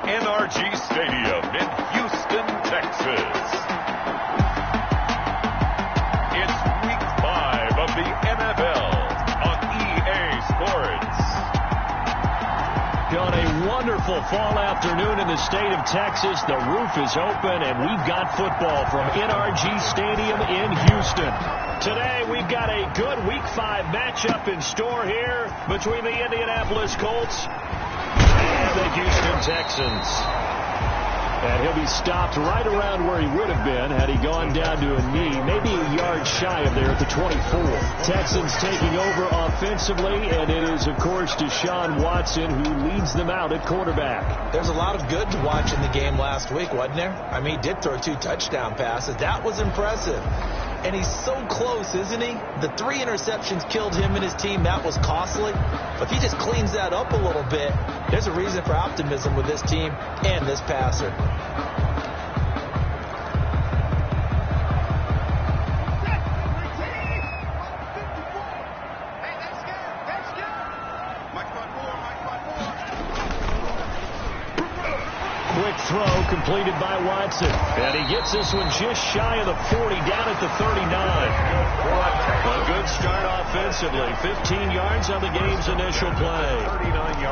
NRG Stadium in Houston, Texas. It's Week 5 of the NFL on EA Sports. On a wonderful fall afternoon in the state of Texas, the roof is open, and we've got football from NRG Stadium in Houston. Today, we've got a good Week 5 matchup in store here between the Indianapolis Colts and the Houston Texans. And he'll be stopped right around where he would have been had he gone down to a knee, maybe a yard shy of there at the 24. Texans taking over offensively, and it is, of course, Deshaun Watson who leads them out at quarterback. There's a lot of good to watch in the game last week, wasn't there? I mean, he did throw 2 touchdown passes. That was impressive. And he's so close, isn't he? The 3 interceptions killed him and his team. That was costly. But if he just cleans that up a little bit, there's a reason for optimism with this team and this passer. Quick throw completed by Watson. And he gets this one just shy of the 40, down at the 39. A good start offensively. 15 yards on the game's initial play.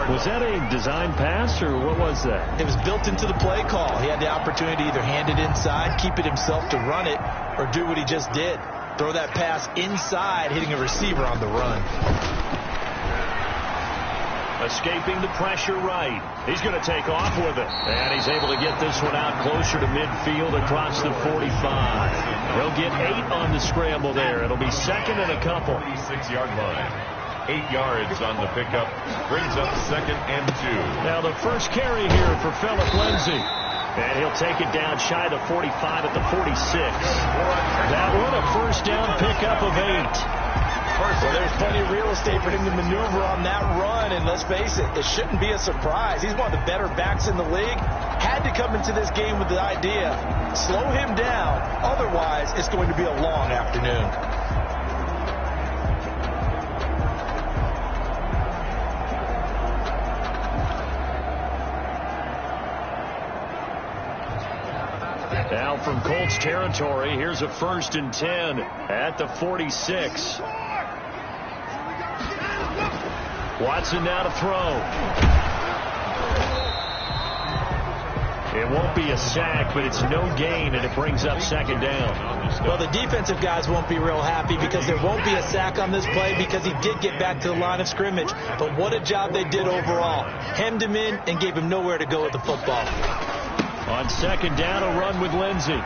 Was that a design pass, or what was that? It was built into the play call. He had the opportunity to either hand it inside, keep it himself to run it, or do what he just did. Throw that pass inside, hitting a receiver on the run. Escaping the pressure right. He's going to take off with it. And he's able to get this one out closer to midfield across the 45. He'll get 8 on the scramble there. It'll be second and a couple. 46-yard line. 8 yards on the pickup. Brings up second and 2. Now the first carry here for Phillip Lindsay. And he'll take it down shy of the 45 at the 46. That one a first down pickup of 8. Well, there's plenty of real estate for him to maneuver on that run, and let's face it, it shouldn't be a surprise. He's one of the better backs in the league. Had to come into this game with the idea, slow him down, otherwise it's going to be a long afternoon. Now from Colts territory, here's a 1st and 10 at the 46. Watson now to throw. It won't be a sack, but it's no gain, and it brings up second down. Well, the defensive guys won't be real happy because there won't be a sack on this play because he did get back to the line of scrimmage. But what a job they did overall. Hemmed him in and gave him nowhere to go with the football. On second down, a run with Lindsay.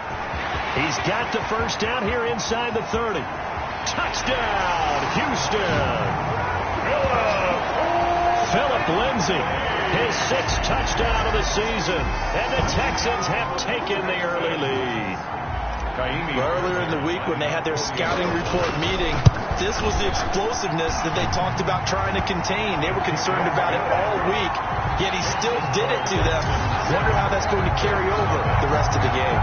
He's got the first down here inside the 30. Touchdown, Houston. Phillip Lindsay, his 6th touchdown of the season, and the Texans have taken the early lead. Earlier in the week when they had their scouting report meeting, this was the explosiveness that they talked about trying to contain. They were concerned about it all week, yet he still did it to them. Wonder how that's going to carry over the rest of the game.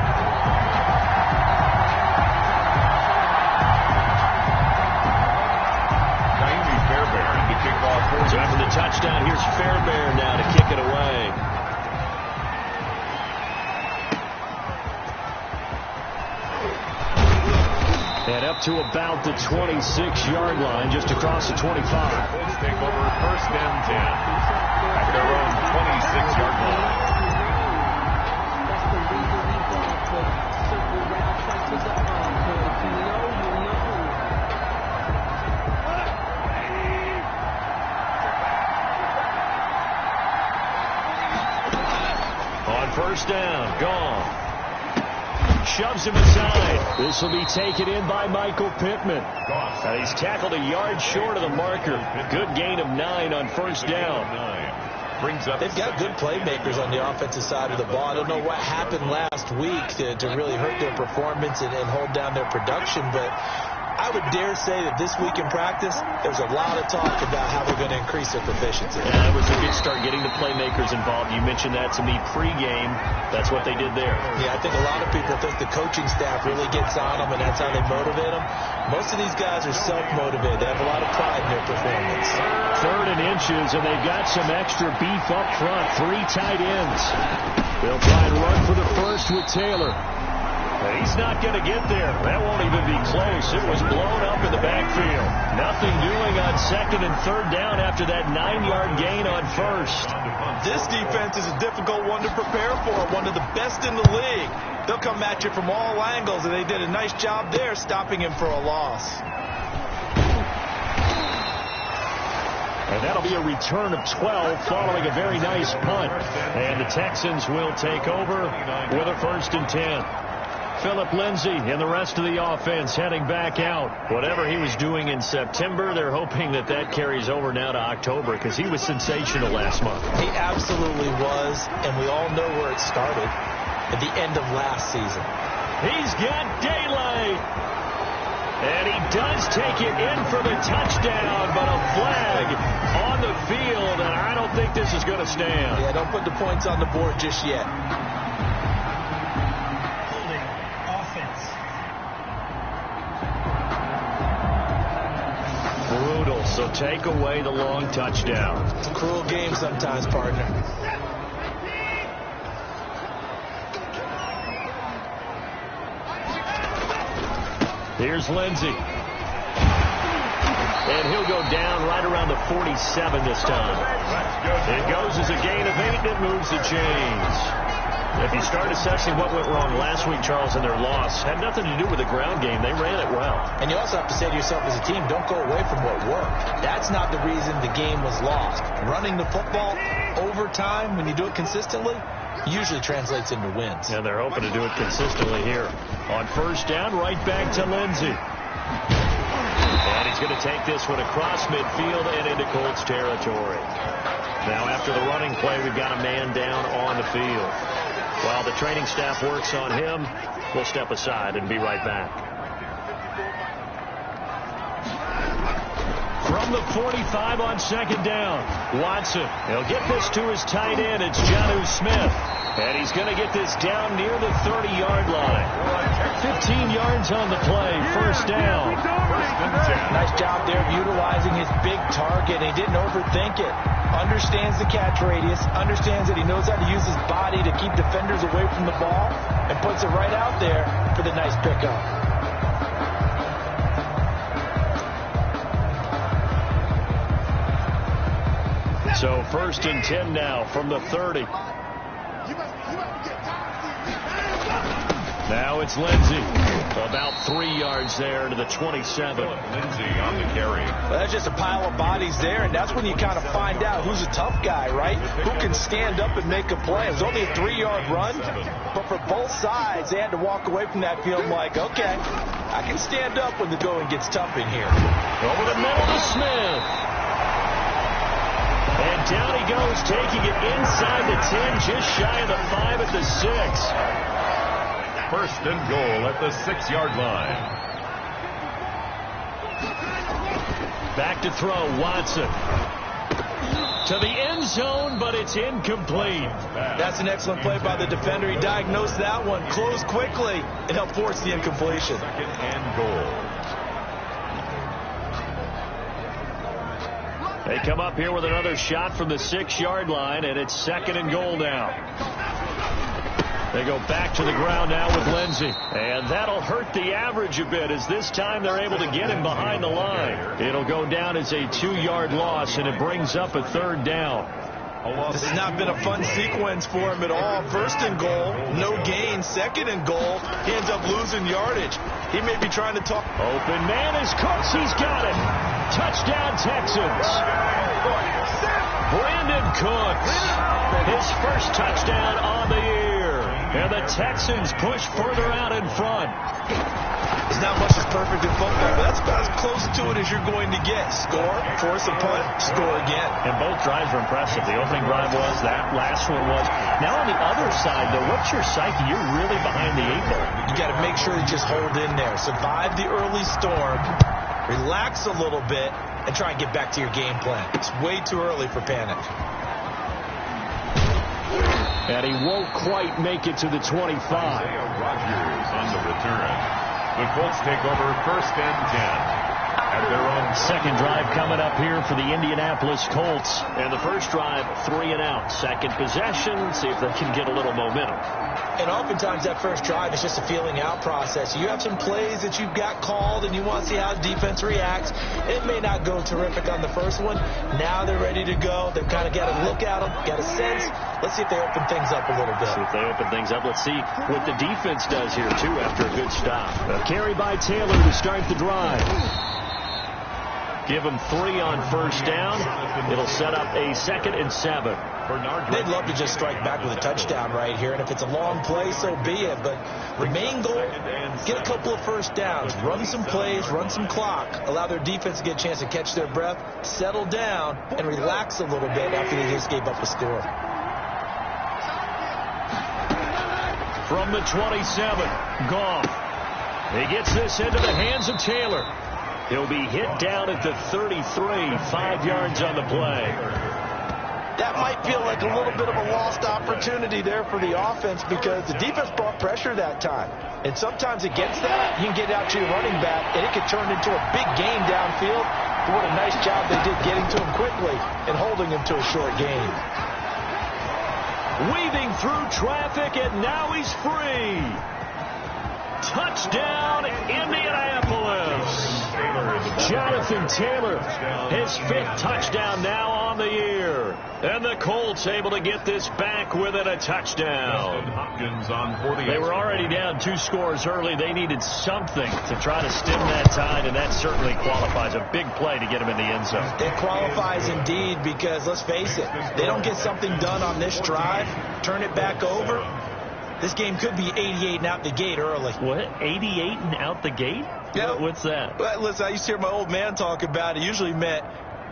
So after the touchdown, here's Fairbairn now to kick it away. And up to about the 26-yard line, just across the 25. Colts take over 1st and 10 at their own 26-yard line. First down, gone. Shoves him aside. This will be taken in by Michael Pittman. And he's tackled a yard short of the marker. Good gain of 9 on first down. They've got good playmakers on the offensive side of the ball. I don't know what happened last week to really hurt their performance and hold down their production, but I would dare say that this week in practice, there's a lot of talk about how they're going to increase their proficiency. Yeah, that was a good start getting the playmakers involved. You mentioned that to me pregame. That's what they did there. Yeah, I think a lot of people think the coaching staff really gets on them, and that's how they motivate them. Most of these guys are self-motivated. They have a lot of pride in their performance. 3rd and inches, and they've got some extra beef up front. 3 tight ends. They'll try and run for the first with Taylor. But he's not going to get there. That won't even be close. It was blown up in the backfield. Nothing doing on 2nd and 3rd down after that 9-yard gain on 1st. This defense is a difficult one to prepare for, one of the best in the league. They'll come at you from all angles, and they did a nice job there stopping him for a loss. And that'll be a return of 12 following a very nice punt. And the Texans will take over with a 1st and 10. Philip Lindsay and the rest of the offense heading back out. Whatever he was doing in September, they're hoping that that carries over now to October because he was sensational last month. He absolutely was, and we all know where it started at the end of last season. He's got daylight. And he does take it in for the touchdown, but a flag on the field, and I don't think this is going to stand. Yeah, don't put the points on the board just yet. Brutal, so take away the long touchdown. It's a cruel game sometimes, partner. Here's Lindsay. And he'll go down right around the 47 this time. It goes as a gain of 8, and it moves the chains. If you start assessing what went wrong last week, Charles, in their loss, had nothing to do with the ground game. They ran it well. And you also have to say to yourself as a team, don't go away from what worked. That's not the reason the game was lost. Running the football over time, when you do it consistently, usually translates into wins. And they're hoping to do it consistently here. On 1st down, right back to Lindsay. And he's going to take this one across midfield and into Colts territory. Now, after the running play, we've got a man down on the field. While the training staff works on him, we'll step aside and be right back. From the 45 on 2nd down, Watson. He'll get this to his tight end. It's Jonnu Smith. And he's going to get this down near the 30-yard line. 15 yards on the play. 1st down. Nice job there of utilizing his big target. He didn't overthink it. Understands the catch radius. Understands that he knows how to use his body to keep defenders away from the ball. And puts it right out there for the nice pickup. So 1st and 10 now from the 30. Now it's Lindsay. About 3 yards there to the 27. Lindsay on the carry. Well, that's just a pile of bodies there, and that's when you kind of find out who's a tough guy, right? Who can stand up and make a play. It was only a 3-yard run, but for both sides, they had to walk away from that field like, okay, I can stand up when the going gets tough in here. Over the middle to Smith. And down he goes, taking it inside the 10, just shy of the 5 at the 6. 1st and goal at the 6-yard line. Back to throw, Watson. To the end zone, but it's incomplete. That's an excellent play by the defender. He diagnosed that one, closed quickly, and helped force the incompletion. 2nd and goal. They come up here with another shot from the 6-yard line, and it's 2nd and goal now. They go back to the ground now with Lindsay. And that'll hurt the average a bit as this time they're able to get him behind the line. It'll go down as a 2-yard loss, and it brings up a 3rd down. This has not been a fun sequence for him at all. 1st and goal, no gain. 2nd and goal, he ends up losing yardage. He may be trying to talk. Open man is Cooks. He's got it. Touchdown, Texans. Brandon Cooks. His first touchdown on the year. And the Texans push further out in front. There's not much perfect in football, but that's about as close to it as you're going to get. Score, force a punt, score again. And both drives were impressive. The opening drive was, that last one was. Now on the other side, though, what's your psyche? You're really behind the 8 ball. You got to make sure you just hold in there. Survive the early storm, relax a little bit, and try and get back to your game plan. It's way too early for panic. And he won't quite make it to the 25. Rodgers on the return. The Colts take over 1st and 10. At their own second drive coming up here for the Indianapolis Colts. And the first drive, 3 and out. Second possession, see if they can get a little momentum. And oftentimes that first drive is just a feeling out process. You have some plays that you've got called and you want to see how the defense reacts. It may not go terrific on the first one. Now they're ready to go. They've kind of got to look at them, got a sense. Let's see if they open things up a little bit. See if they open things up. Let's see what the defense does here, too, after a good stop. A carry by Taylor to start the drive. Give them 3 on first down. It'll set up a 2nd and 7. They'd love to just strike back with a touchdown right here, and if it's a long play, so be it. But the main goal, get a couple of first downs, run some plays, run some clock, allow their defense to get a chance to catch their breath, settle down, and relax a little bit after they just gave up a score. From the 27, Goff. He gets this into the hands of Taylor. He'll be hit down at the 33, 5 yards on the play. That might feel like a little bit of a lost opportunity there for the offense because the defense brought pressure that time. And sometimes against that, you can get out to your running back, and it could turn into a big game downfield. But what a nice job they did getting to him quickly and holding him to a short gain. Weaving through traffic, and now he's free. Touchdown, Indianapolis. Jonathan Taylor, his 5th touchdown now on the year. And the Colts able to get this back within a touchdown. They were already down 2 scores early. They needed something to try to stem that tide, and that certainly qualifies. A big play to get him in the end zone. It qualifies indeed because, let's face it, they don't get something done on this drive, turn it back over. This game could be 88 and out the gate early. What? 88 and out the gate? Yeah. What's that? Well, listen, I used to hear my old man talk about it. Usually meant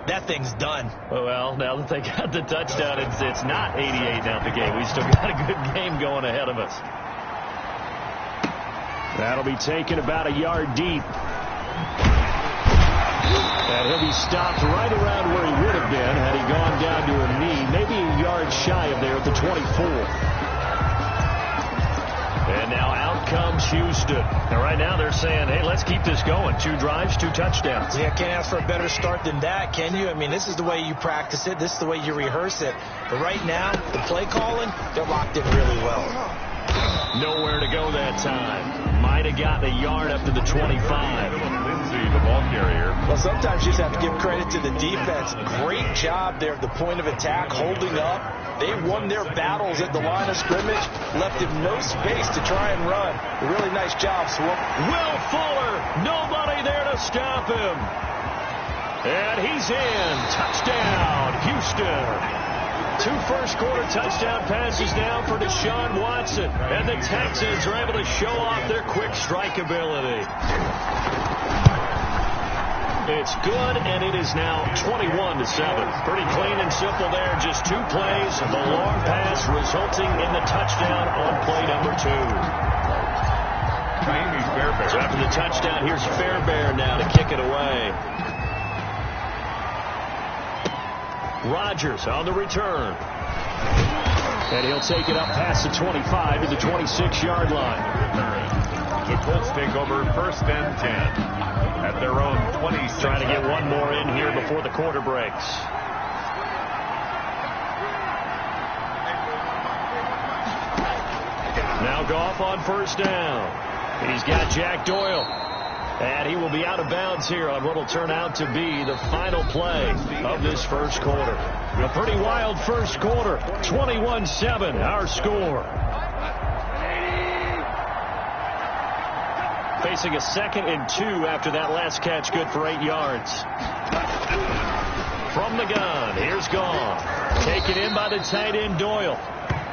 that thing's done. Well, now that they got the touchdown, it's not 88 and out the gate. We still got a good game going ahead of us. That'll be taken about a yard deep. And he'll be stopped right around where he would have been had he gone down to a knee, maybe a yard shy of there at the 24. And now out comes Houston. And right now they're saying, hey, let's keep this going. 2 drives, 2 touchdowns. Yeah, can't ask for a better start than that, can you? I mean, this is the way you practice it. This is the way you rehearse it. But right now, the play calling, they're locked in really well. Nowhere to go that time. Might have gotten a yard up to the 25. Lindsay, the ball carrier. Well, sometimes you just have to give credit to the defense. Great job there at the point of attack, holding up. They won their battles at the line of scrimmage, left him no space to try and run. A really nice job, Swoop. Will Fuller, nobody there to stop him. And he's in. Touchdown, Houston. 2 first-quarter touchdown passes now for Deshaun Watson. And the Texans are able to show off their quick strike ability. It's good, and it is now 21-7. Pretty clean and simple there. Just 2 plays. The long pass resulting in the touchdown on play number 2. So after the touchdown, here's Fairbairn now to kick it away. Rodgers on the return. And he'll take it up past the 25 to the 26-yard line. The Colts take over 1st and 10 at their own 26. Trying to get one more in here before the quarter breaks. Now Goff on first down. He's got Jack Doyle. And he will be out of bounds here on what will turn out to be the final play of this first quarter. A pretty wild first quarter. 21-7, our score. Facing a 2nd and 2 after that last catch, good for 8 yards. From the gun, here's Goff. Taken in by the tight end Doyle.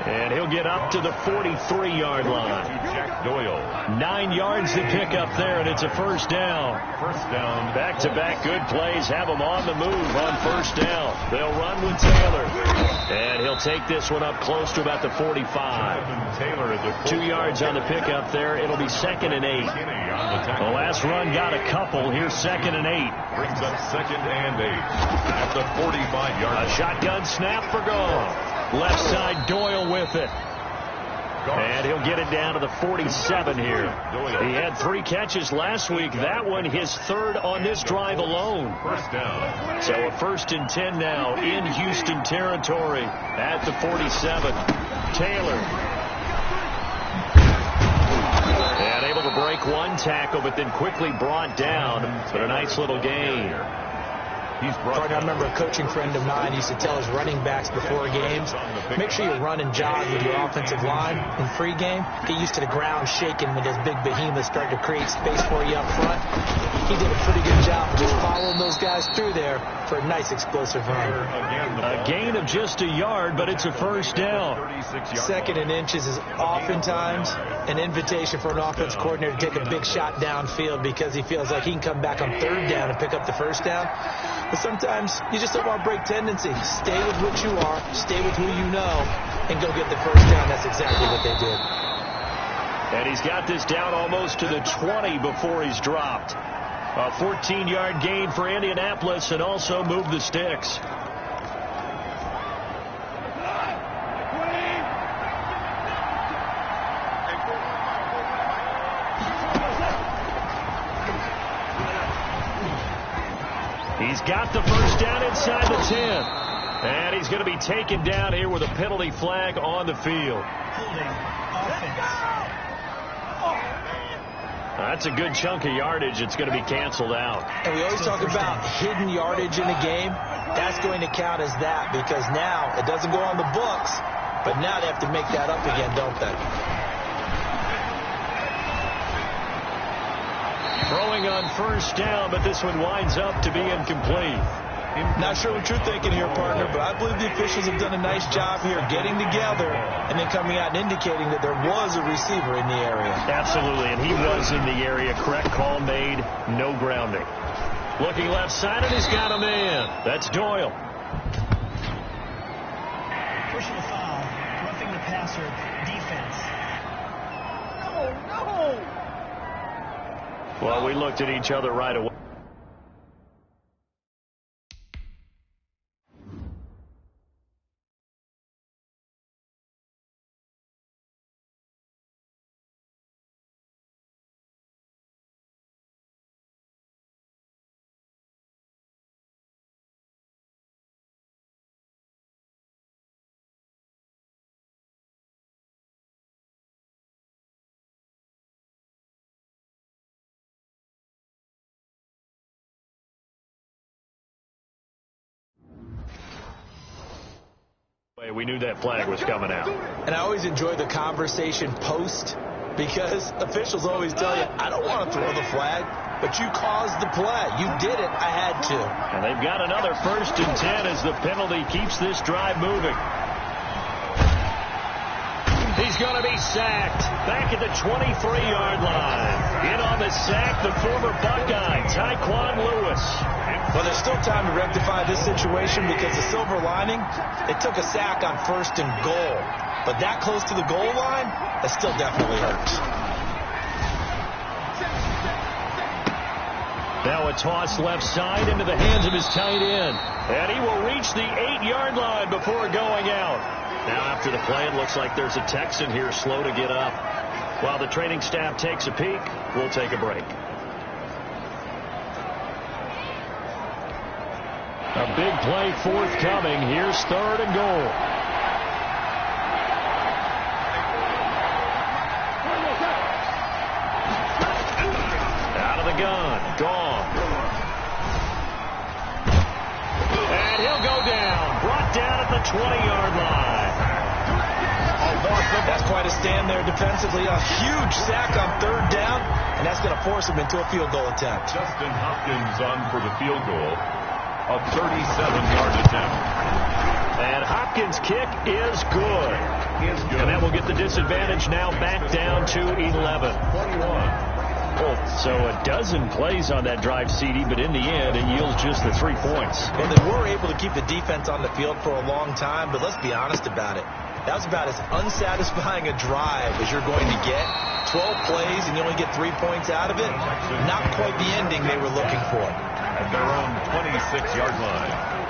And he'll get up to the 43-yard line. Jack Doyle. 9 yards to pick up there, and it's a first down. First down. Back-to-back good plays have them on the move on first down. They'll run with Taylor. And he'll take this one up close to about the 45. Taylor at the 2 yards on the pickup there. It'll be 2nd and 8. The last run got a couple. Here's 2nd and 8. Brings up 2nd and 8 at the 45-yard line. A shotgun snap for Goff. Left side, Doyle with it. And he'll get it down to the 47 here. He had 3 catches last week. That one his 3rd on this drive alone. First down. So a 1st and 10 now in Houston territory at the 47. Taylor. And able to break 1 tackle, but then quickly brought down. But a nice little gain. I remember a coaching friend of mine used to tell his running backs before games, make sure you run and jog with your offensive line in pregame. Get used to the ground shaking when those big behemoths start to create space for you up front. He did a pretty good job just following those guys through there for a nice explosive run. A gain of just a yard, but it's a first down. 2nd and inches is oftentimes an invitation for an offense coordinator to take a big shot downfield because he feels like he can come back on 3rd down and pick up the first down. But sometimes you just don't want to break tendency. Stay with what you are, stay with who you know, and go get the first down. That's exactly what they did. And he's got this down almost to the 20 before he's dropped. A 14-yard gain for Indianapolis and also moved the sticks. He's got the first down inside the 10. And he's going to be taken down here with a penalty flag on the field. That's a good chunk of yardage. It's going to be canceled out. And we always talk about hidden yardage in a game. That's going to count as that because now it doesn't go on the books, but now they have to make that up again, don't they? Throwing on first down, but this one winds up to be incomplete. Not sure what you're thinking here, partner, but I believe the officials have done a nice job here getting together and then coming out and indicating that there was a receiver in the area. Absolutely, and he was in the area. Correct call made, no grounding. Looking left side, and he's got a man. That's Doyle. Personal foul, roughing the passer, defense. No! Well, we looked at each other right away. We knew that flag was coming out. And I always enjoy the conversation post because officials always tell you, I don't want to throw the flag, but you caused the play. You did it. I had to. And they've got another 1st and 10 as the penalty keeps this drive moving. He's going to be sacked back at the 23-yard line. In on the sack, the former Buckeye, Tyquan Lewis. Well, there's still time to rectify this situation because the silver lining, they took a sack on 1st and goal. But that close to the goal line, that still definitely hurts. Now a toss left side into the hands of his tight end. And he will reach the 8-yard line before going out. Now after the play, it looks like there's a Texan here slow to get up. While the training staff takes a peek, we'll take a break. A big play forthcoming. Here's 3rd and goal. Out of the gun. Gone. And he'll go down. Brought down at the 20-yard line. That's quite a stand there defensively. A huge sack on 3rd down, and that's going to force him into a field goal attempt. Justin Hopkins on for the field goal. A 37-yard attempt. And Hopkins' kick is good. is good. And that will get the disadvantage now back down to 11. 21. So a dozen plays on that drive, CD, but in the end, it yields just the 3 points. Well, they were able to keep the defense on the field for a long time, but let's be honest about it. That was about as unsatisfying a drive as you're going to get. 12 plays and you only get 3 points out of it. Not quite the ending they were looking for. At their own 26-yard line.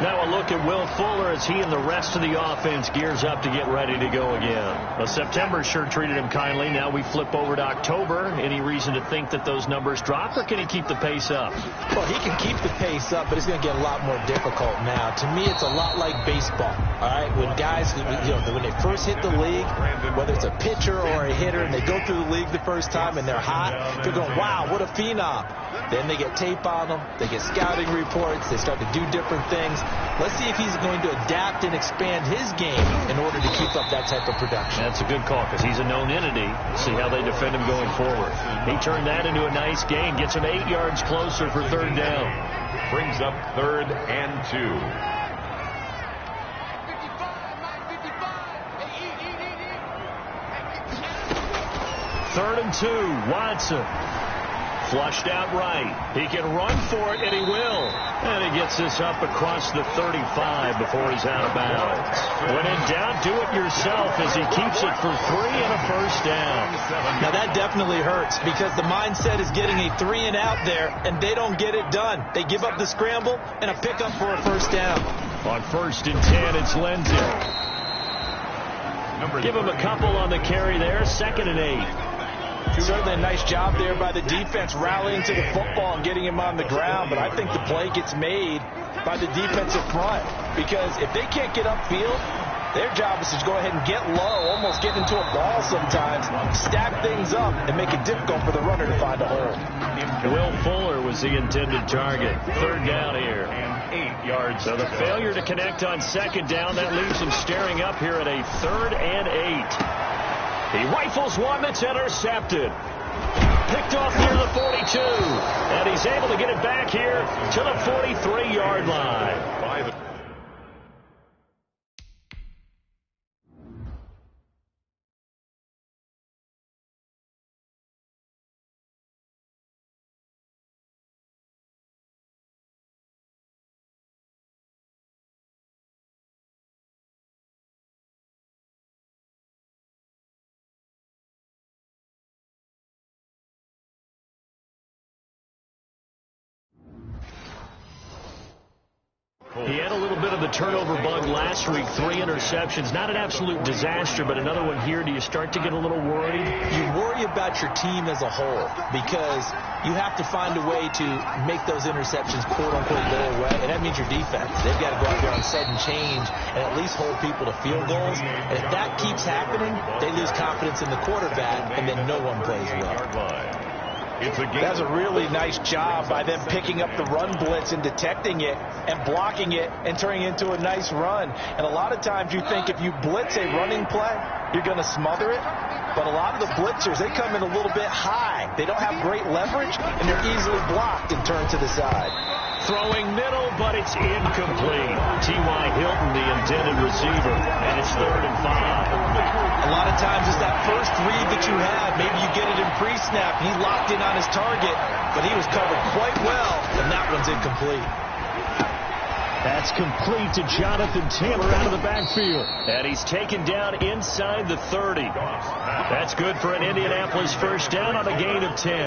Now a look at Will Fuller as he and the rest of the offense gears up to get ready to go again. Well, September sure treated him kindly. Now we flip over to October. Any reason to think that those numbers drop, or can he keep the pace up? Well, he can keep the pace up, but it's going to get a lot more difficult now. To me, it's a lot like baseball. All right, when guys, when they first hit the league, whether it's a pitcher or a hitter, and they go through the league the first time and they're hot, they're going, wow, what a phenom. Then they get tape on them. They get scouting reports. They start to do different things. Let's see if he's going to adapt and expand his game in order to keep up that type of production. That's a good call because he's a known entity. See how they defend him going forward. He turned that into a nice gain. Gets him 8 yards closer for third down. Brings up 3rd and 2. Third and 2. Watson. Flushed out right. He can run for it, and he will. And he gets this up across the 35 before he's out of bounds. When in doubt, do it yourself as he keeps it for 3 and a first down. Now that definitely hurts because the mindset is getting a 3 and out there, and they don't get it done. They give up the scramble and a pickup for a first down. On 1st and 10, it's Lindsay. Give him a couple on the carry there. 2nd and 8. Certainly a nice job there by the defense rallying to the football and getting him on the ground, but I think the play gets made by the defensive front because if they can't get upfield, their job is to go ahead and get low, almost get into a ball sometimes, stack things up, and make it difficult for the runner to find a hole. Will Fuller was the intended target. 3rd down here. And 8 yards. So the failure to connect on 2nd down, that leaves him staring up here at a 3rd and 8. He rifles one that's intercepted. Picked off near the 42. And he's able to get it back here to the 43-yard line. He had a little bit of the turnover bug last week, 3 interceptions. Not an absolute disaster, but another one here. Do you start to get a little worried? You worry about your team as a whole because you have to find a way to make those interceptions, quote-unquote, go away, and that means your defense. They've got to go out there on sudden change and at least hold people to field goals. And if that keeps happening, they lose confidence in the quarterback, and then no one plays well. That's a really nice job by them picking up the run blitz and detecting it and blocking it and turning it into a nice run. And a lot of times you think if you blitz a running play, you're going to smother it. But a lot of the blitzers, they come in a little bit high. They don't have great leverage, and they're easily blocked and turned to the side. Throwing middle, but it's incomplete. T.Y. Hilton, the intended receiver, and it's 3rd and 5. A lot of times it's that first read that you have. Maybe you get it in pre-snap, and he locked in on his target, but he was covered quite well, and that one's incomplete. That's complete to Jonathan Taylor out of the backfield. And he's taken down inside the 30. That's good for an Indianapolis first down on a gain of 10.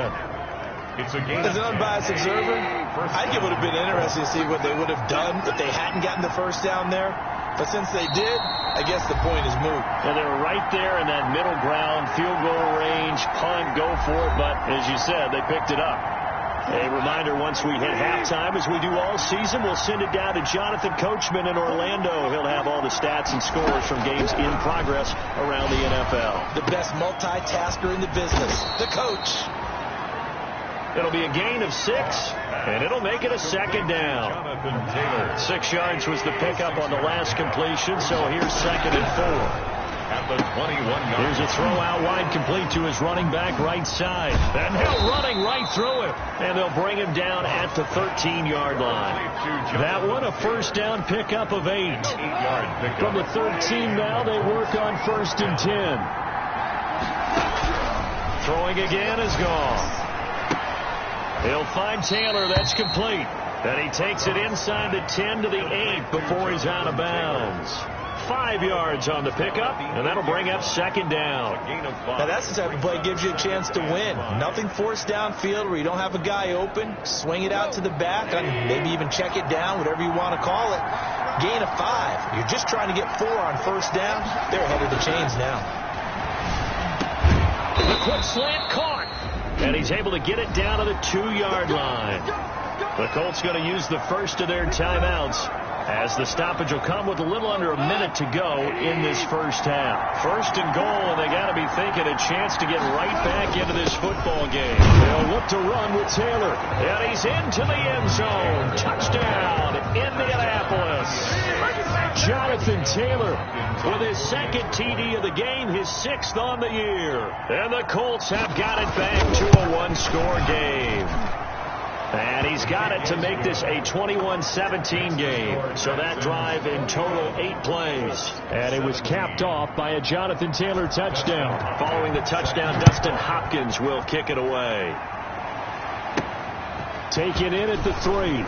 As an unbiased observer, I think it would have been interesting to see what they would have done if they hadn't gotten the first down there. But since they did, I guess the point is moot. And they were right there in that middle ground, field goal range, punt, go for it. But as you said, they picked it up. A reminder, once we hit halftime, as we do all season, we'll send it down to Jonathan Coachman in Orlando. He'll have all the stats and scores from games in progress around the NFL. The best multitasker in the business, the coach. It'll be a gain of 6, and it'll make it a 2nd down. Jonathan Taylor. 6 yards was the pickup on the last completion, so here's 2nd and 4. At at the 21-yard. Here's a throw out wide, complete to his running back right side. And now running right through it. And they'll bring him down at the 13-yard line. That one a first down pickup of 8. 8-yard pickup. From the 13 now, they work on 1st and 10. Throwing again is gone. He'll find Taylor. That's complete. And he takes it inside the 10 to the 8 before he's out of bounds. 5 yards on the pickup, and that'll bring up 2nd down. Now that's the type of play that gives you a chance to win. Nothing forced downfield where you don't have a guy open. Swing it out to the back, and maybe even check it down, whatever you want to call it. Gain of 5. You're just trying to get 4 on 1st down. They're ahead of the chains now. The quick slant caught, and he's able to get it down to the 2-yard line. The Colts going to use the first of their timeouts, as the stoppage will come with a little under a minute to go in this first half. 1st and goal, and they got to be thinking a chance to get right back into this football game. They'll look to run with Taylor, and he's into the end zone. Touchdown, Indianapolis. Jonathan Taylor with his 2nd TD of the game, his 6th on the year. And the Colts have got it back to a 1-score game. And he's got it to make this a 21-17 game. So that drive in total 8 plays. And it was capped off by a Jonathan Taylor touchdown. Following the touchdown, Dustin Hopkins will kick it away. Taken in at the 3.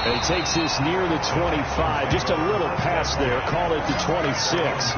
And he takes this near the 25. Just a little pass there. Call it the 26.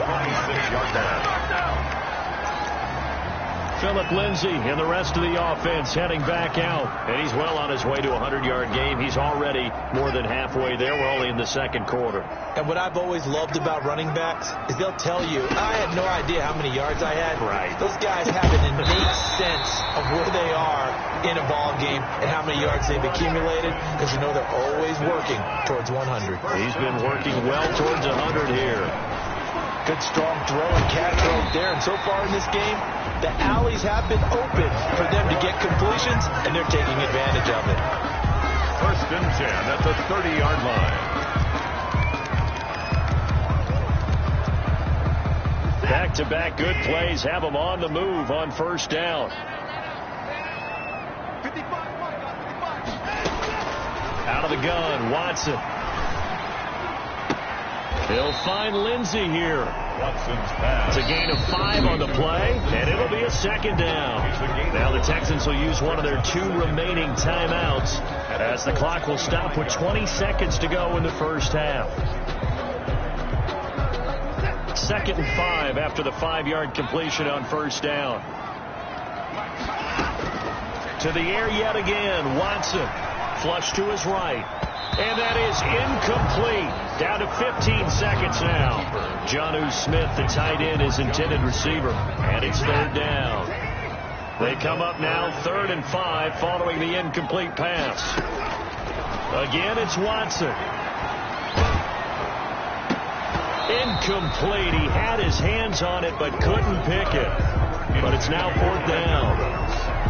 Philip Lindsay and the rest of the offense heading back out. And he's well on his way to a 100-yard game. He's already more than halfway there. We're only in the 2nd quarter. And what I've always loved about running backs is they'll tell you, I had no idea how many yards I had. Right. Those guys have an innate sense of where they are in a ball game and how many yards they've accumulated, because you know they're always working towards 100. He's been working well towards 100 here. Good strong throw and catch right there. And so far in this game, the alleys have been open for them to get completions, and they're taking advantage of it. 1st and 10 at the 30-yard line. Back-to-back good plays have them on the move on 1st down. Out of the gun, Watson. He'll find Lindsay here. Watson's pass. It's a gain of 5 on the play, and it'll be a 2nd down. Now the Texans will use one of their 2 remaining timeouts, as the clock will stop with 20 seconds to go in the first half. 2nd and 5 after the 5-yard completion on 1st down. To the air yet again, Watson. Flush to his right. And that is incomplete. Down to 15 seconds now. Jonnu Smith, the tight end, is intended receiver. And it's 3rd down. They come up now 3rd and 5 following the incomplete pass. Again, it's Watson. Incomplete. He had his hands on it but couldn't pick it. But it's now 4th down.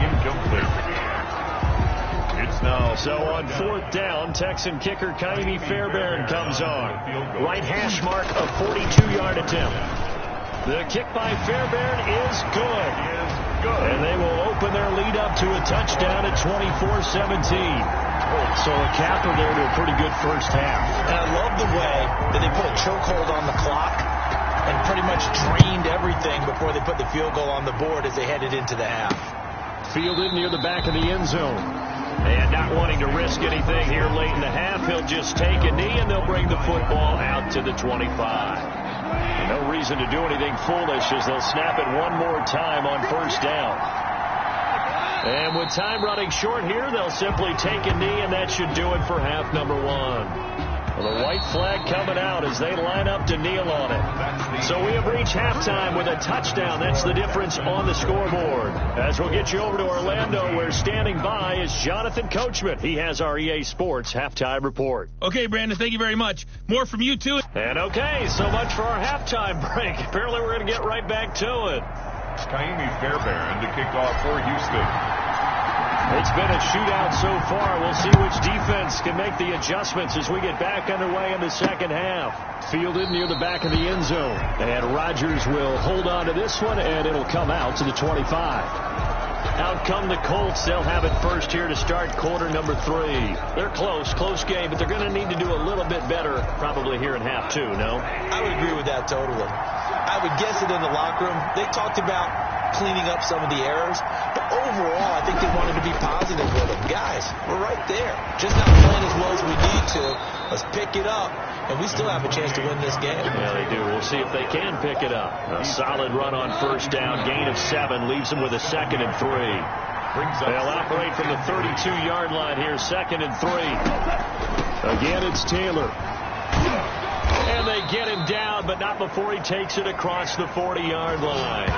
Incomplete. It's now. So on 4th down, Texan kicker Kaimi Fairbairn comes on. Right hash mark of 42-yard attempt. The kick by Fairbairn is good. And they will open their lead up to a touchdown at 24-17. So a capper there to a pretty good first half. And I love the way that they put a chokehold on the clock and pretty much drained everything before they put the field goal on the board as they headed into the half. Fielded near the back of the end zone. And not wanting to risk anything here late in the half, he'll just take a knee and they'll bring the football out to the 25. No reason to do anything foolish as they'll snap it one more time on 1st down. And with time running short here, they'll simply take a knee, and that should do it for half number 1. Well, the white flag coming out as they line up to kneel on it. So we have reached halftime with a touchdown. That's the difference on the scoreboard. As we'll get you over to Orlando, where standing by is Jonathan Coachman. He has our EA Sports halftime report. Okay, Brandon, thank you very much. More from you, too. And okay, so much for our halftime break. Apparently we're going to get right back to it. Kaimi Fairbairn to kick off for Houston. It's been a shootout so far. We'll see which defense can make the adjustments as we get back underway in the second half. Fielded near the back of the end zone. And Rodgers will hold on to this one, and it'll come out to the 25. Out come the Colts. They'll have it first here to start quarter number 3. They're close game, but they're going to need to do a little bit better probably here in half 2, no? I would agree with that totally. I would guess it in the locker room. They talked about cleaning up some of the errors, but overall I think they wanted to be positive with them. Guys, we're right there. Just not playing as well as we need to. Let's pick it up, and we still have a chance to win this game. Yeah, they do. We'll see if they can pick it up. A solid run on first down. Gain of 7 leaves them with a 2nd and 3. They'll operate from the 32-yard line here, 2nd and 3. Again, it's Taylor. And they get him down, but not before he takes it across the 40-yard line.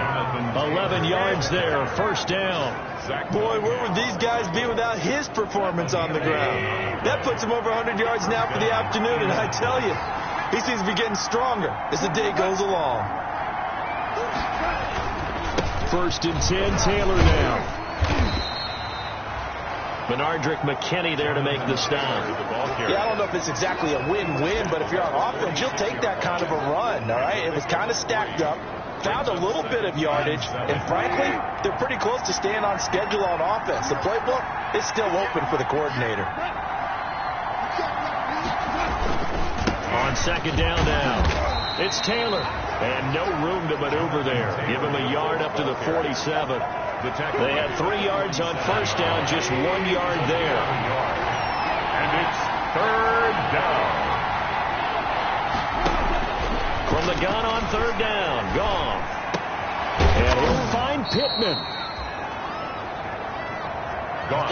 11 yards there, first down. Boy, where would these guys be without his performance on the ground? That puts him over 100 yards now for the afternoon, and I tell you, he seems to be getting stronger as the day goes along. 1st and 10, Taylor now. Benardrick McKinney there to make the stop. Yeah, I don't know if it's exactly a win-win, but if you're on offense, you'll take that kind of a run, all right? It was kind of stacked up, found a little bit of yardage, and frankly, they're pretty close to staying on schedule on offense. The playbook is still open for the coordinator. On 2nd down now, it's Taylor, and no room to maneuver there. Give him a yard up to the 47. They had 3 yards on first down, just 1 yard there. And it's 3rd down. From the gun on 3rd down, gone. And he'll find Pittman.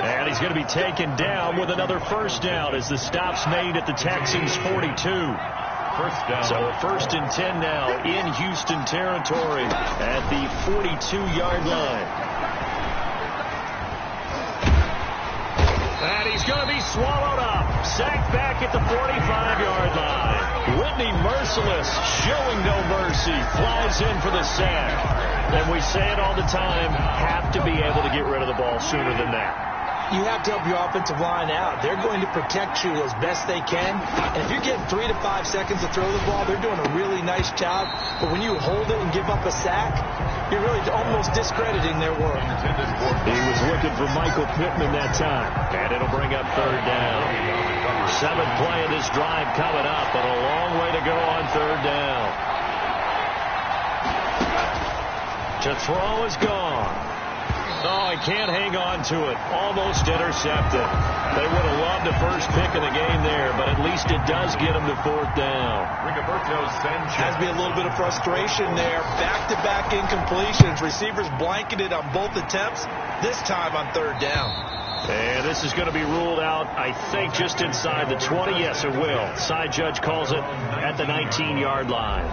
And he's going to be taken down with another first down as the stop's made at the Texans' 42. First down. So 1st and 10 now in Houston territory at the 42-yard line. And he's going to be swallowed up. Sacked back at the 45-yard line. Whitney Merciless, showing no mercy, flies in for the sack. And we say it all the time, have to be able to get rid of the ball sooner than that. You have to help your offensive line out. They're going to protect you as best they can. And if you're getting 3 to 5 seconds to throw the ball, they're doing a really nice job. But when you hold it and give up a sack, you're really almost discrediting their work. He was looking for Michael Pittman that time. And it'll bring up 3rd down. 7th play of this drive coming up, but a long way to go on 3rd down. To throw is gone. Oh, he can't hang on to it. Almost intercepted. They would have loved the first pick of the game there, but at least it does get him to 4th down. Has to be a little bit of frustration there. Back-to-back incompletions. Receivers blanketed on both attempts, this time on 3rd down. And this is going to be ruled out, I think, just inside the 20. Yes, it will. Side judge calls it at the 19-yard line.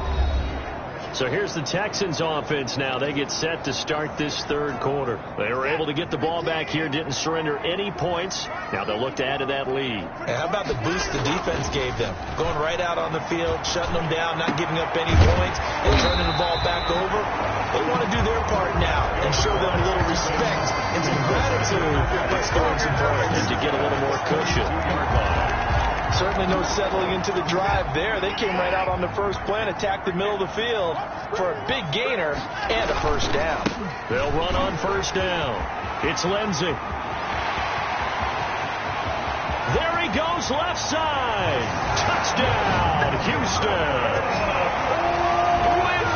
So here's the Texans offense now. They get set to start this 3rd quarter. They were able to get the ball back here, didn't surrender any points. Now they'll look to add to that lead. And how about the boost the defense gave them? Going right out on the field, shutting them down, not giving up any points, and turning the ball back over. They want to do their part now and show them a little respect and some gratitude by scoring some points. And to get a little more cushion. Certainly no settling into the drive there. They came right out on the first play and attacked the middle of the field for a big gainer and a first down. They'll run on first down. It's Lindsey. There he goes, left side. Touchdown, Houston.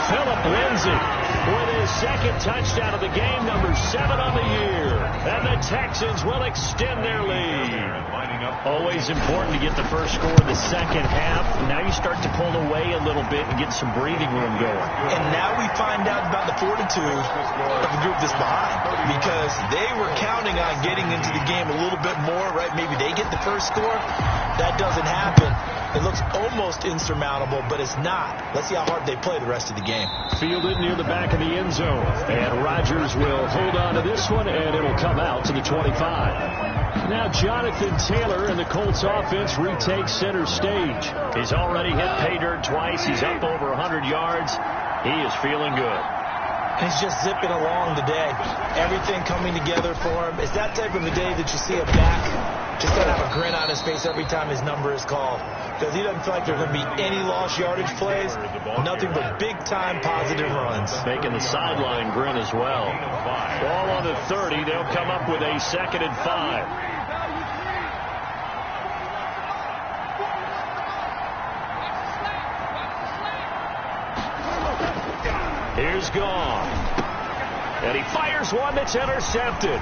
Philip Lindsey with his 2nd touchdown of the game, number 7 on the year. And the Texans will extend their lead. Always important to get the first score of the second half. Now you start to pull away a little bit and get some breathing room going. And now we find out about the fortitude of the group that's behind, because they were counting on getting into the game a little bit more, right? Maybe they get the first score. That doesn't happen. It looks almost insurmountable, but it's not. Let's see how hard they play the rest of the game. Fielded near the back of the end zone. And Rodgers will hold on to this one, and it'll come out to the 25. Now Jonathan Taylor and the Colts offense retakes center stage. He's already hit pay dirt twice. He's up over 100 yards. He is feeling good. He's just zipping along today. Everything coming together for him. It's that type of a day that you see a back just going to have a grin on his face every time his number is called. Because he doesn't feel like there's going to be any lost yardage plays. Nothing but big-time positive runs. Making the sideline grin as well. Ball on the 30. They'll come up with a 2nd and 5. Here's Goff. And he fires one that's intercepted.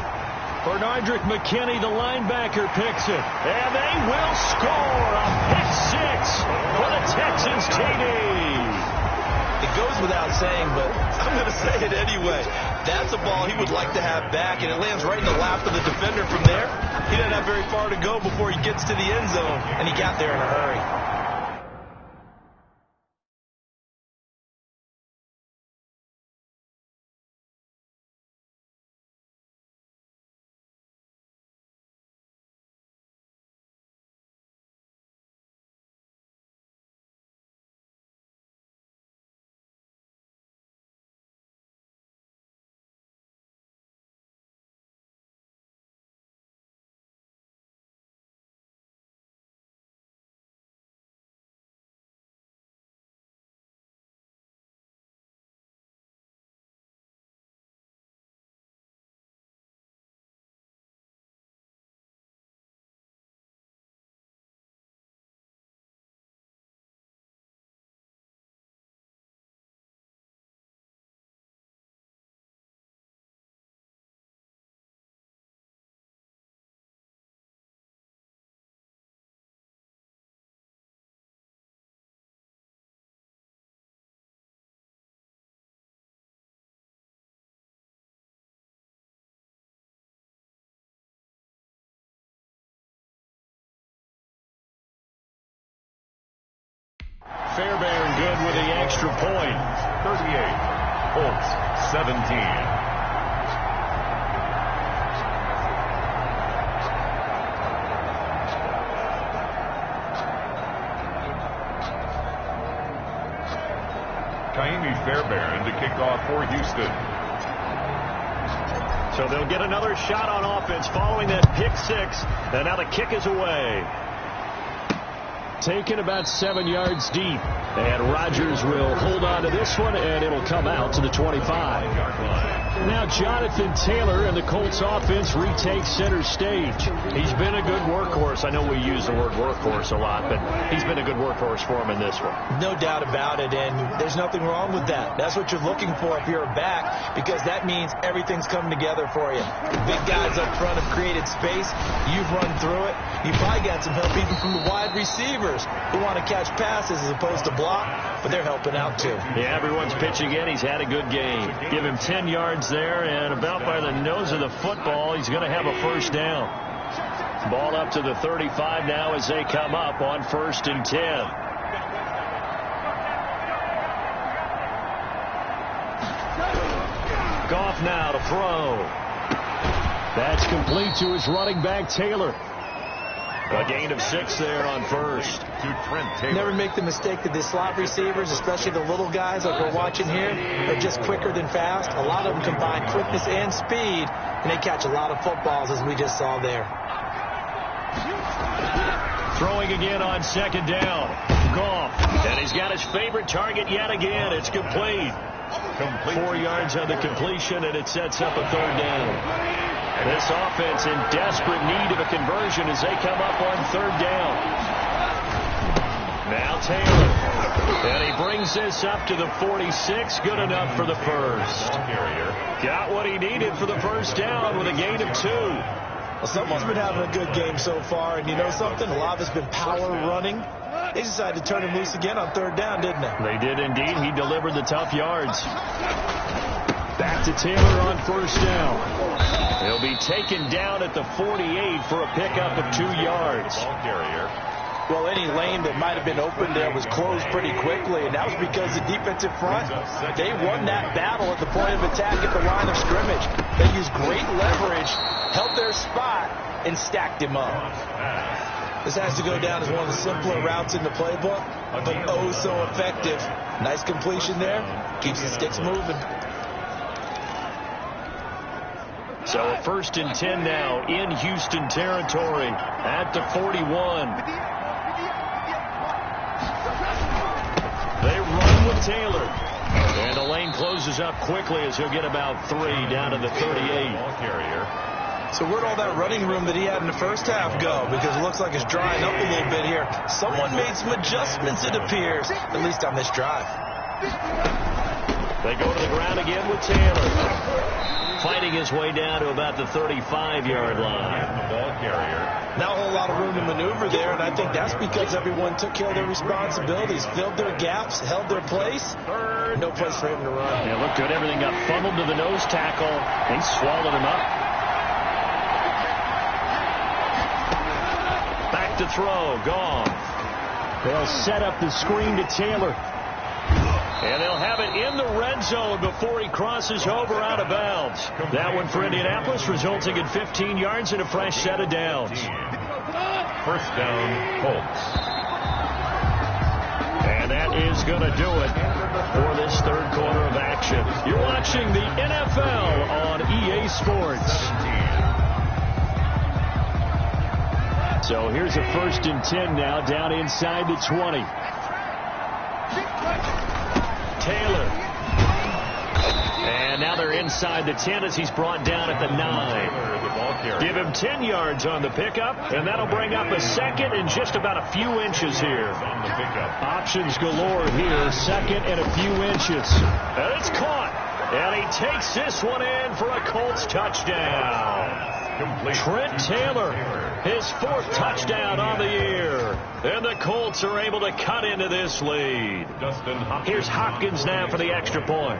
Bernardrick McKinney, the linebacker, picks it. And they will score a pick 6 for the Texans TD. It goes without saying, but I'm going to say it anyway. That's a ball he would like to have back, and it lands right in the lap of the defender from there. He doesn't have very far to go before he gets to the end zone, and he got there in a hurry. Fairbairn good with the extra point. 38. Colts 17. Kaimi Fairbairn to kick off for Houston. So they'll get another shot on offense following that pick 6. And now the kick is away. Taken about 7 yards deep. And Rodgers will hold on to this one, and it'll come out to the 25-yard line. Now Jonathan Taylor and the Colts offense retake center stage. He's been a good workhorse. I know we use the word workhorse a lot, but he's been a good workhorse for him in this one. No doubt about it, and there's nothing wrong with that. That's what you're looking for if you're a back, because that means everything's coming together for you. Big guys up front have created space. You've run through it. You probably got some help even from the wide receivers who want to catch passes as opposed to block, but they're helping out too. Yeah, everyone's pitching in. He's had a good game. Give him 10 yards there, and about by the nose of the football, he's going to have a first down. Ball up to the 35 now as they come up on 1st and 10. Goff now to throw. That's complete to his running back, Taylor. A gain of 6 there on 1st. Never make the mistake that the slot receivers, especially the little guys like we're watching here, are just quicker than fast. A lot of them combine quickness and speed, and they catch a lot of footballs, as we just saw there. Throwing again on 2nd down. Goff. And he's got his favorite target yet again. It's complete. 4 yards on the completion, and it sets up a 3rd down. This offense in desperate need of a conversion as they come up on 3rd down. Now Taylor. And he brings this up to the 46. Good enough for the first. Got what he needed for the first down with a gain of 2. Well, someone's been having a good game so far, and you know something? A lot of it's been power running. They decided to turn him loose again on 3rd down, didn't they? They did indeed. He delivered the tough yards. Back to Taylor on 1st down. He'll be taken down at the 48 for a pickup of 2 yards. Well, any lane that might have been open there was closed pretty quickly, and that was because the defensive front, they won that battle at the point of attack at the line of scrimmage. They used great leverage, held their spot, and stacked him up. This has to go down as one of the simpler routes in the playbook, but oh so effective. Nice completion there. Keeps the sticks moving. So a 1st and 10 now in Houston territory at the 41. They run with Taylor. And the lane closes up quickly as he'll get about 3 down to the 38. Ball carrier. So where'd all that running room that he had in the first half go? Because it looks like it's drying up a little bit here. Someone made some adjustments, it appears, at least on this drive. They go to the ground again with Taylor. Fighting his way down to about the 35-yard line. The ball carrier. Not a whole lot of room to maneuver there, and I think that's because everyone took care of their responsibilities, filled their gaps, held their place. No place for him to run. Yeah, looked good. Everything got funneled to the nose tackle. He swallowed him up. Back to throw. Gone. They'll set up the screen to Taylor. And they'll have it in the red zone before he crosses over out of bounds. That one for Indianapolis, resulting in 15 yards and a fresh set of downs. 1st down, Colts. And that is going to do it for this 3rd quarter of action. You're watching the NFL on EA Sports. So here's a 1st and 10 now down inside the 20. Taylor. And now they're inside the 10 as he's brought down at the 9. Give him 10 yards on the pickup, and that'll bring up a 2nd and just about a few inches here. Options galore here, 2nd and a few inches. And it's caught. And he takes this one in for a Colts touchdown. Trent Taylor, his 4th touchdown on the year. And the Colts are able to cut into this lead. Here's Hopkins now for the extra point.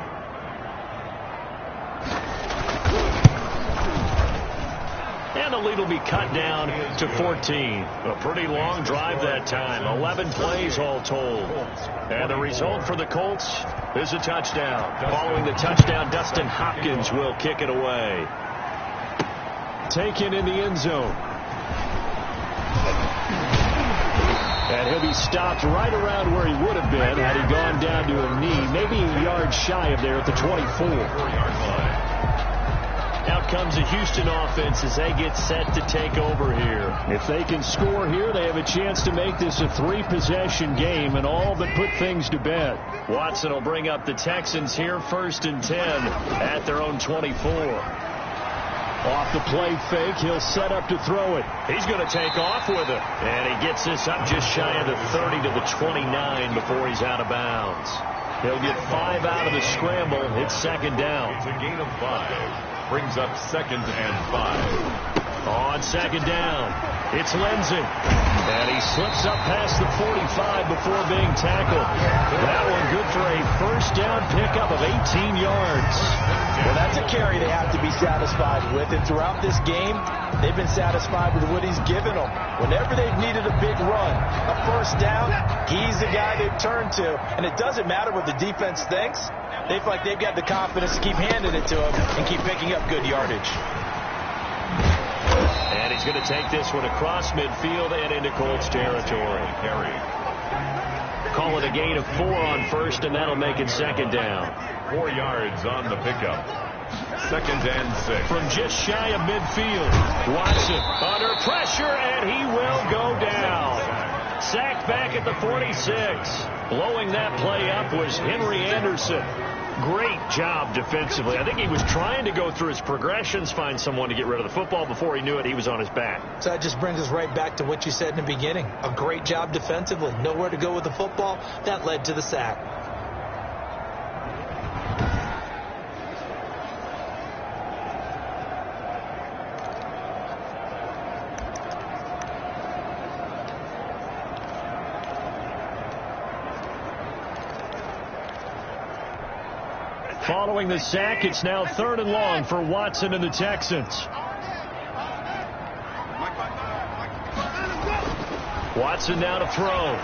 And the lead will be cut down to 14. A pretty long drive that time. 11 plays all told. And the result for the Colts is a touchdown. Following the touchdown, Dustin Hopkins will kick it away. Taken in the end zone. And he'll be stopped right around where he would have been had he gone down to a knee, maybe a yard shy of there at the 24. Out comes the Houston offense as they get set to take over here. If they can score here, they have a chance to make this a 3-possession game and all but put things to bed. Watson will bring up the Texans here, 1st and 10 at their own 24. Off the play fake, he'll set up to throw it. He's going to take off with it. And he gets this up just shy of the 30 to the 29 before he's out of bounds. He'll get 5 out of the scramble. It's 2nd down. It's a gain of 5. Brings up 2nd and 5. On 2nd down, it's Lindsey. And he slips up past the 45 before being tackled. That one good for a 1st down pickup of 18 yards. Well, that's a carry they have to be satisfied with. And throughout this game, they've been satisfied with what he's given them. Whenever they've needed a big run, a 1st down, he's the guy they've turned to. And it doesn't matter what the defense thinks. They feel like they've got the confidence to keep handing it to him and keep picking up good yardage. And he's going to take this one across midfield and into Colts territory. Call it a gain of 4 on 1st, and that'll make it 2nd down. 4 yards on the pickup. 2nd and 6. From just shy of midfield, Watson under pressure, and he will go down. Sacked back at the 46. Blowing that play up was Henry Anderson. Great job defensively. I think he was trying to go through his progressions, find someone to get rid of the football. Before he knew it, he was on his back. So that just brings us right back to what you said in the beginning. A great job defensively. Nowhere to go with the football. That led to the sack. Following the sack, it's now 3rd and long for Watson and the Texans. Watson now to throw.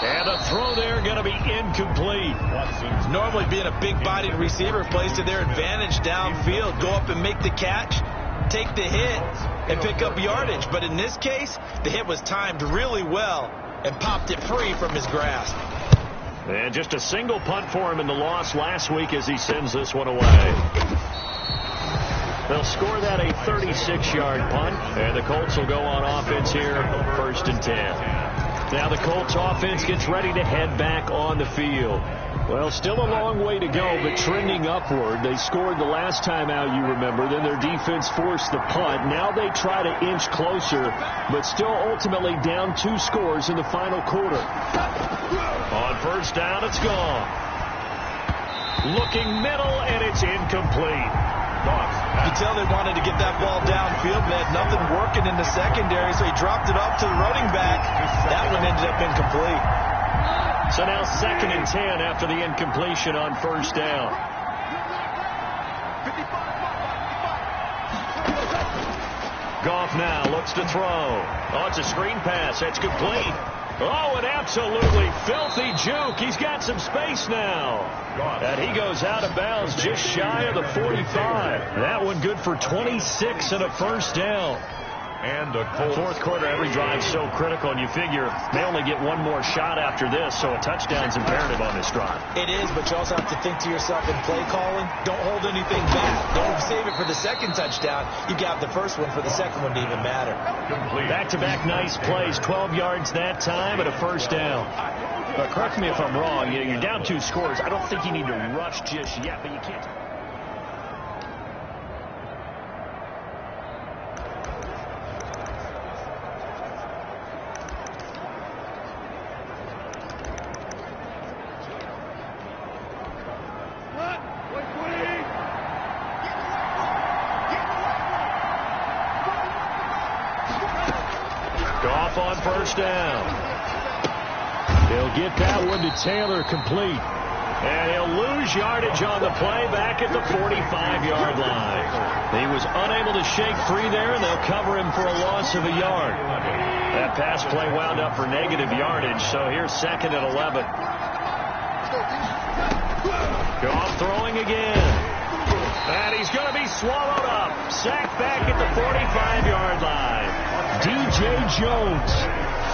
And the throw there going to be incomplete. Watson's normally being a big-bodied receiver plays to their advantage downfield. Go up and make the catch, take the hit, and pick up yardage. But in this case, the hit was timed really well and popped it free from his grasp. And just a single punt for him in the loss last week as he sends this one away. They'll score that a 36-yard punt, and the Colts will go on offense here, 1st and 10. Now the Colts offense gets ready to head back on the field. Well, still a long way to go, but trending upward. They scored the last time out, you remember. Then their defense forced the punt. Now they try to inch closer, but still ultimately down 2 scores in the final quarter. On 1st down, it's gone. Looking middle, and it's incomplete. You can tell they wanted to get that ball downfield. They had nothing working in the secondary, so he dropped it off to the running back. That one ended up incomplete. So now 2nd and 10 after the incompletion on 1st down. Goff now looks to throw. Oh, it's a screen pass. That's complete. Oh, an absolutely filthy juke. He's got some space now. And he goes out of bounds just shy of the 45. That one good for 26 and a 1st down. And a fourth quarter, every drive so critical, and you figure they only get one more shot after this, so a touchdown's imperative on this drive. It is, but you also have to think to yourself in play calling, don't hold anything back. Don't save it for the 2nd touchdown. You got the 1st one for the 2nd one to even matter. Back-to-back nice plays, 12 yards that time and a 1st down. But correct me if I'm wrong, you're down 2 scores. I don't think you need to rush just yet, but you can't. Goff on 1st down. He'll get that one to Taylor complete. And he'll lose yardage on the play back at the 45-yard line. He was unable to shake free there, and they'll cover him for a loss of a yard. That pass play wound up for negative yardage, so here's 2nd and 11. Goff throwing again. And he's going to be swallowed up. Sacked back at the 45-yard line. DJ Jones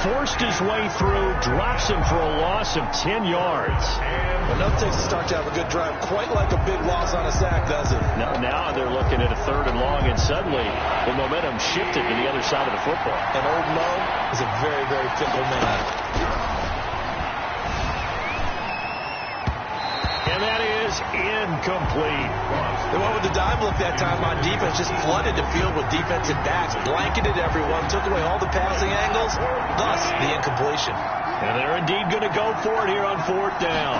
forced his way through, drops him for a loss of 10 yards. Well, no takes to start to have a good drive, quite like a big loss on a sack, does it? Now they're looking at a 3rd and long, and suddenly the momentum shifted to the other side of the football. And old Mo is a very, very fickle man. And that is incomplete. They went with the dime look that time on defense, just flooded the field with defensive backs, blanketed everyone, took away all the passing angles, thus the incompletion. And they're indeed going to go for it here on 4th down.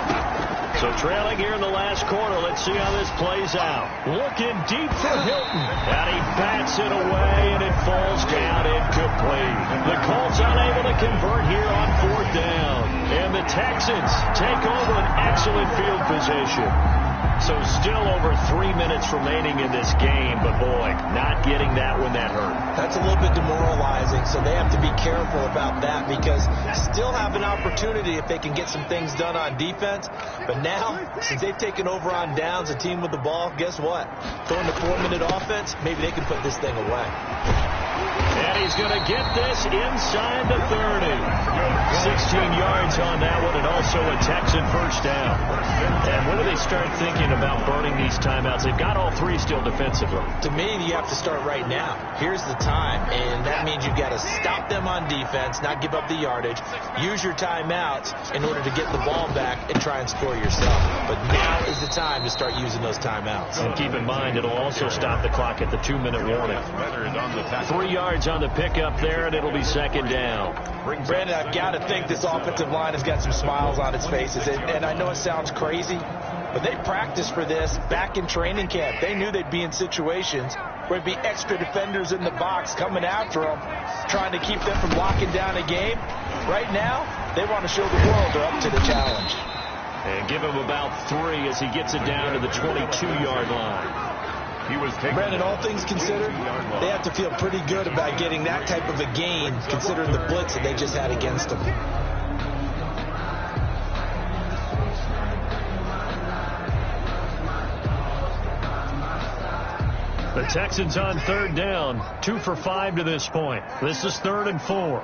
So trailing here in the last quarter, let's see how this plays out. Looking deep for Hilton. And he bats it away, and it falls down incomplete. The Colts unable to convert here on 4th down. And the Texans take over an excellent field position. So still over 3 minutes remaining in this game, but boy, not getting that when that hurt. That's a little bit demoralizing, so they have to be careful about that because still have an opportunity if they can get some things done on defense. But now, since they've taken over on downs, a team with the ball, guess what? Throwing the 4-minute offense, maybe they can put this thing away. And he's going to get this inside the 30. 16 yards on that one, and also a Texan 1st down. And when do they start thinking about burning these timeouts? They've got all 3 still defensively. To me, you have to start right now. Here's the time, and that means you've got to stop them on defense, not give up the yardage, use your timeouts in order to get the ball back and try and score yourself. But now is the time to start using those timeouts. And keep in mind, it'll also stop the clock at the 2-minute warning. 3 yards on the pickup there, and it'll be 2nd down. Brandon, I've got to think this offensive line has got some smiles on its faces. And I know it sounds crazy, but they practiced for this back in training camp. They knew they'd be in situations where there'd be extra defenders in the box coming after them, trying to keep them from locking down a game. Right now, they want to show the world they're up to the challenge. And give him about 3 as he gets it down to the 22-yard line. Brandon, all things considered, they have to feel pretty good about getting that type of a gain, considering the blitz that they just had against them. The Texans on 3rd down, 2 for 5 to this point. This is 3rd and 4.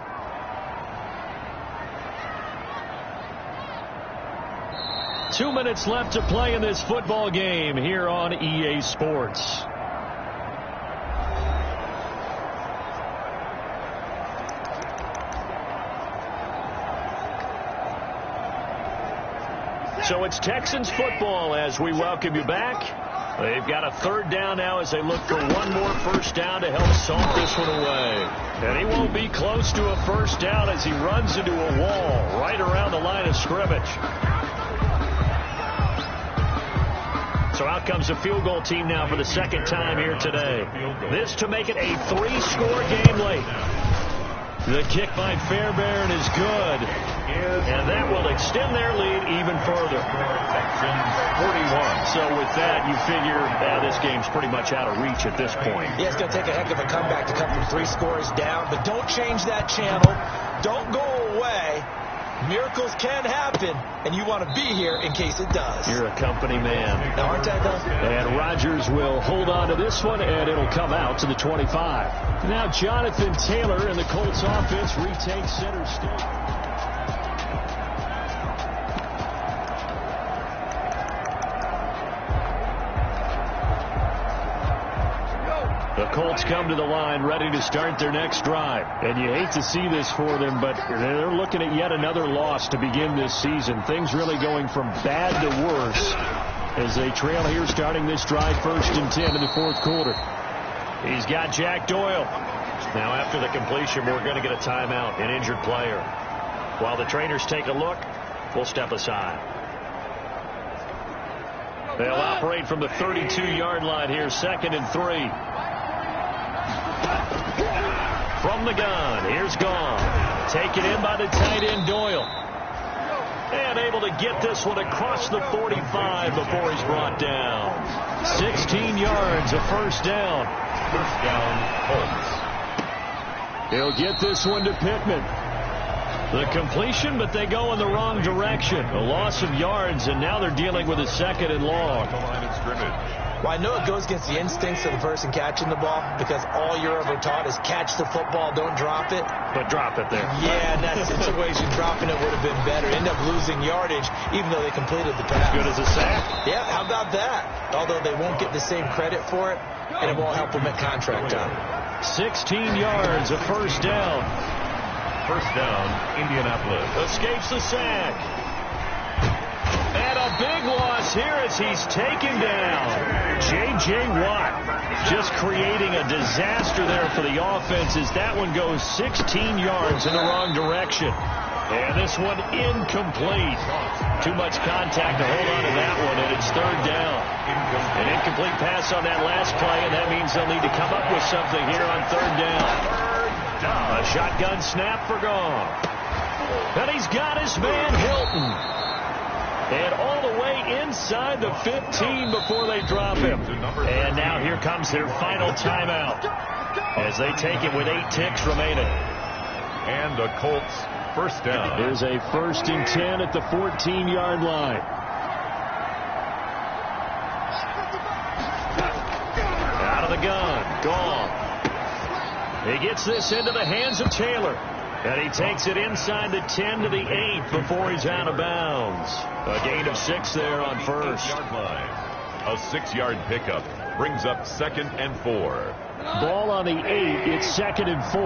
2 minutes left to play in this football game here on EA Sports. So it's Texans football as we welcome you back. They've got a third down now as they look for one more first down to help salt this one away. And he won't be close to a first down as he runs into a wall right around the line of scrimmage. So out comes the field goal team now for the second time here today. This to make it a 3-score game late. The kick by Fairbairn is good. And that will extend their lead even further. 41. So with that, you figure this game's pretty much out of reach at this point. Yeah, it's going to take a heck of a comeback to come from 3 scores down. But don't change that channel. Don't go away. Miracles can happen, and you want to be here in case it does. You're a company man. Now, aren't I, though? And Rodgers will hold on to this one, and it'll come out to the 25. Now Jonathan Taylor and the Colts offense retakes center stage. The Colts come to the line ready to start their next drive. And you hate to see this for them, but they're looking at yet another loss to begin this season. Things really going from bad to worse as they trail here starting this drive 1st and 10 in the 4th quarter. He's got Jack Doyle. Now after the completion, we're going to get a timeout, an injured player. While the trainers take a look, we'll step aside. They'll operate from the 32-yard line here, 2nd and 3. From the gun, here's Gone. Taken in by the tight end Doyle. And able to get this one across the 45 before he's brought down. 16 yards, a first down. First down, Colts. He'll get this one to Pittman. The completion, but they go in the wrong direction. A loss of yards, and now they're dealing with a 2nd and long. The line of scrimmage. Well, I know it goes against the instincts of the person catching the ball because all you're ever taught is catch the football, don't drop it. But drop it there. Yeah, in that situation, dropping it would have been better. End up losing yardage, even though they completed the pass. Good as a sack. Yeah, how about that? Although they won't get the same credit for it, and it won't help them at contract time. 16 yards, a first down. First down, Indianapolis. Escapes the sack. And a big loss here as he's taken down. J.J. Watt just creating a disaster there for the offense as that one goes 16 yards in the wrong direction. And this one incomplete. Too much contact to hold on to that one, and it's 3rd down. An incomplete pass on that last play, and that means they'll need to come up with something here on 3rd down. A shotgun snap for Gone. And he's got his man Hilton. And all the way inside the 15 before they drop him. And now here comes their final timeout as they take it with 8 ticks remaining. And the Colts first down. Here's a 1st and 10 at the 14-yard line. Out of the gun. Gone. He gets this into the hands of Taylor. And he takes it inside the 10 to the 8 before he's out of bounds. A gain of 6 there on first. A 6-yard pickup brings up 2nd and 4. Ball on the 8. It's 2nd and 4.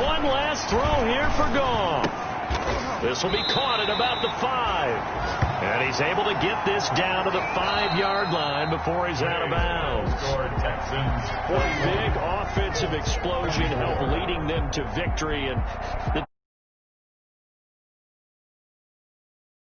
One last throw here for Goff. This will be caught at about the 5. And he's able to get this down to the 5-yard line before he's out of bounds. Texans, Big offensive explosion helped leading them to victory. And the